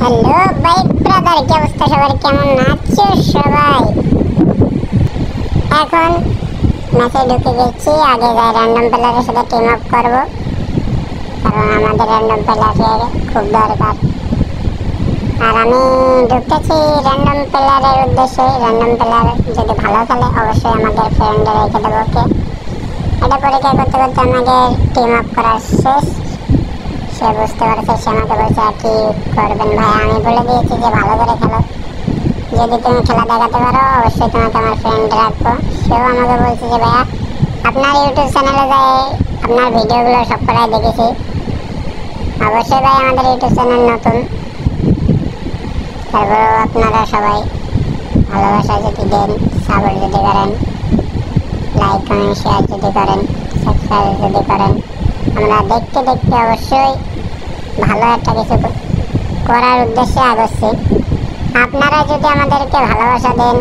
Hello ভাই brother, কি অবস্থা সবার? কেমন আছো সবাই? এখন ম্যাচে ঢুকে গেছি। আগে যাই র্যান্ডম প্লেয়ারের সাথে টিম আপ করবো, কারণ আমাদের র্যান্ডম প্লেয়ারের খুব দরকার। আর আমি ঢুকতেছি র্যান্ডম প্লেয়ারের উদ্দেশ্যে। র্যান্ডম প্লেয়ার যদি ভালো খেলে অবশ্যই আমাদের ফ্রেন্ডে রেখে দেবো। ওকে, এটা পরীক্ষা করতে করতে আমাদের টিম আপ করা শেষ। সে বুঝতে পারছে, সে আমাকে বলছে কি করবেন ভাই। আমি বলে দিয়েছি যে ভালো করে খেলো, যদি তুমি খেলা দেখাতে পারো অবশ্যই তোমাকে আমার ফ্রেন্ড রাখবো। সেও আমাকে বলছে যে ভাইয়া আপনার ইউটিউব চ্যানেলে যাই আপনার ভিডিওগুলো সব কটাই দেখেছি। অবশ্যই ভাই আমাদের ইউটিউব চ্যানেল নতুন, তারপরেও আপনারা সবাই ভালোবাসা যদি দেন, সাপোর্ট যদি করেন, লাইক কমেন্ট শেয়ার যদি করেন, সাবস্ক্রাইব যদি করেন, আমরা দেখতে দেখতে অবশ্যই ভালো একটা কিছু করার উদ্দেশ্যে আগাচ্ছি। আপনারা যদি আমাদেরকে ভালোবাসা দেন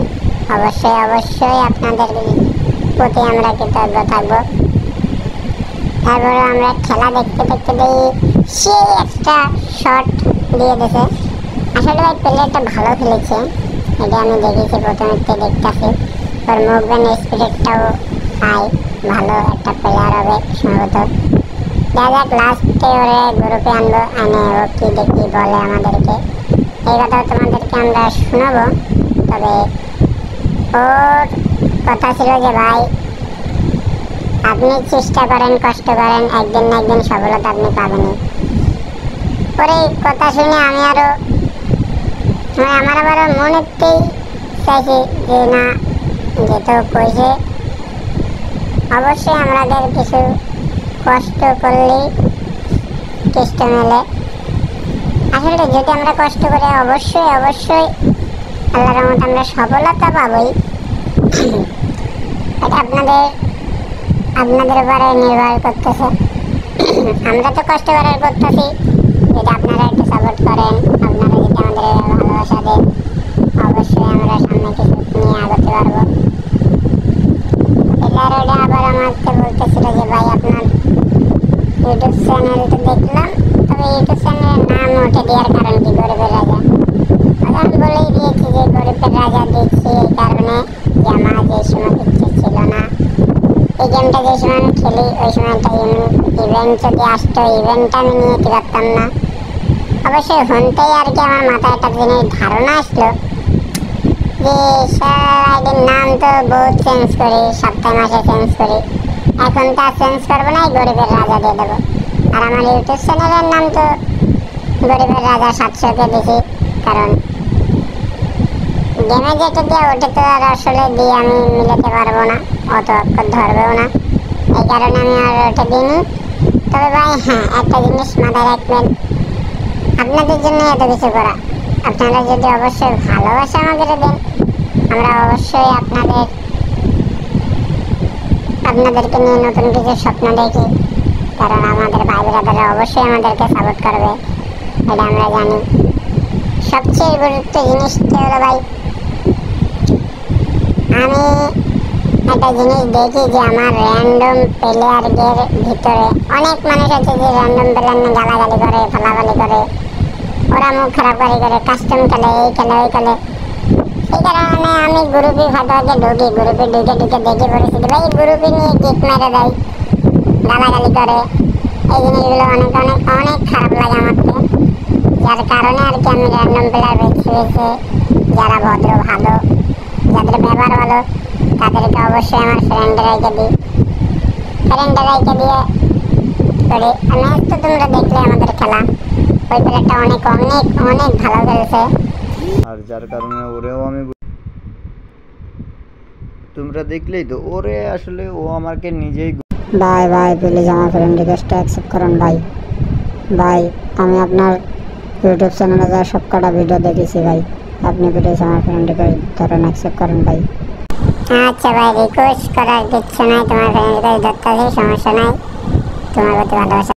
অবশ্যই অবশ্যই আপনাদের প্রতি আমরা কৃতজ্ঞ থাকবো। তারপরে আমরা খেলা দেখতে দেখতে দেখি সেই একটা শট দিয়ে দিয়েছে। আসলে ওই প্লেয়ারটা ভালো খেলেছে, এটা আমি দেখেছি প্রথমে দেখতেছি। ওর মুভমেন্ট স্পিরিটটাও পাই, ভালো একটা প্লেয়ার হবে সম্ভবত। দেখা যাক লাস্টে ওরে গ্রুপে আনবো, আনে ও কি দেখি বলে আমাদেরকে। এই কথা তোমাদেরকে আমরা শোনাবো। তবে ওর কথা ছিল যে ভাই আপনি চেষ্টা করেন, কষ্ট করেন, একদিন না একদিন সফলতা আপনি পাবেনই। পরে কথা শুনে আমি আরো আমার আবারও মনেতেই চাইছি যে না, যেহেতু কইছে অবশ্যই আমাদের কিছু কষ্ট করলেই কষ্ট মেলে। আসলে যদি আমরা কষ্ট করে অবশ্যই অবশ্যই আল্লাহর রহমতে আমরা সফলতা পাবই। এটা আপনাদের উপরে নির্ভর করতেছে। আমরা তো কষ্ট করার করতেছি, যদি আপনারা একটু সাপোর্ট করেন, আপনারা যদি আমাদের ভালোবাসা দেন অবশ্যই আমরা সামনে কিছু নিয়ে আগাতে পারবো। ওটা আবার আমাকে বলতেছিল যে ভাই আপনার ইউটিউব চ্যানেলটা দেখলাম, তবে ইউটিউব চ্যানেলের নাম ওঠে দেওয়ার কারণ কি? গরিবের রাজা। আমি বলেই দিয়েছি যে গরিবের রাজা দিচ্ছি এই কারণে যে আমার যে সময় ইচ্ছে ছিল না, এই গেমটা যে সময় আমি খেলি ওই সময়টা ইভেন্ট যদি আসতো ইভেন্টটা আমি নিয়ে যেতে পারতাম না। অবশ্যই হনতেই আর কি আমার মাথায় একটা জিনিস ধারণা আসলো যে আইডির নাম তো বহুত চেঞ্জ করি, সপ্তাহে মাসে চেঞ্জ করি, এখন তো আর চেঞ্জ করবো না, গরিবের রাজা দিয়ে দেবো। আর আমার ইউটিউব চ্যানেলের নাম তো গরিবের রাজা 700-কে দিছি, কারণ গেমে যেটা দিয়ে ওটা তো আর আসলে দিয়ে আমি মিলাতে পারবো না, অত অক্ষর ধরবেও না, এই কারণে আমি আর ওটা দিইনি। তবে ভাই হ্যাঁ, একটা জিনিস মাথায় রাখবেন, আপনাদের জন্য এত কিছু করা, আপনারা যদি অবশ্যই ভালোবাসা আমাদের দেন আমরা অবশ্যই আপনাদেরকে নিয়ে নতুন কিছু স্বপ্ন দেখি, কারণ আমাদের ভাই ব্রাদাররা অবশ্যই আমাদেরকে সাপোর্ট করবে, এটা আমরা জানি। সবচেয়ে গুরুত্ব জিনিসটা হলো ভাই, আমি একটা জিনিস দেখি যে আমার র্যান্ডম প্লেয়ারদের ভিতরে অনেক মানুষ আছে যে র্যান্ডম প্লেয়ার নিয়ে গালাগালি করে, ফালাফালি করে, ওরা মুখ খারাপ করে কাস্টম খেলে, এই খেলে ওই খেলে। এই কারণে আমি গ্রুপে ফাটাকে ঢুকি, গ্রুপে ঢুকে দেখি পরিস্থিতি ভাই গ্রুপে নিয়ে কিক মেরে দেয়, গালাগালি করে, এই জিনিসগুলো অনেক অনেক অনেক খারাপ লাগে আমাকে। যার কারণে আর কি আমি র্যান্ডম প্লেয়ার বেছে বেছে যারা ভদ্র ভালো, যাদের ব্যবহার ভালো তাদেরকে অবশ্যই আমার ফ্রেন্ডে রেখে দিই, ফ্রেন্ডে রেখে দিয়ে করি। ম্যাচ তো তোমরা দেখলে আমাদের খেলা, ওই প্লেয়ারটা অনেক অনেক অনেক ভালো খেলছে, আর যার কারণে ওরেও আমি তোমরা দেখলেই তো ওরে আসলে ও আমাকে নিজেই। ভাই ভাই প্লিজ আমার ফ্রেন্ড রিকোয়েস্টটা অ্যাকসেপ্ট করুন ভাই। ভাই আমি আপনার ইউটিউব চ্যানেলে যা সব কটা ভিডিও দেখেছি ভাই, আপনি প্লিজ আমার ফ্রেন্ড রিকোয়েস্ট ধরেন, অ্যাকসেপ্ট করুন ভাই। আচ্ছা ভাই, রিকোয়েস্ট করার কিচ্ছু নাই, তোমার ফ্রেন্ড রিকোয়েস্ট ধরতে সমস্যা নাই, তোমার প্রতি ভালোবাসা।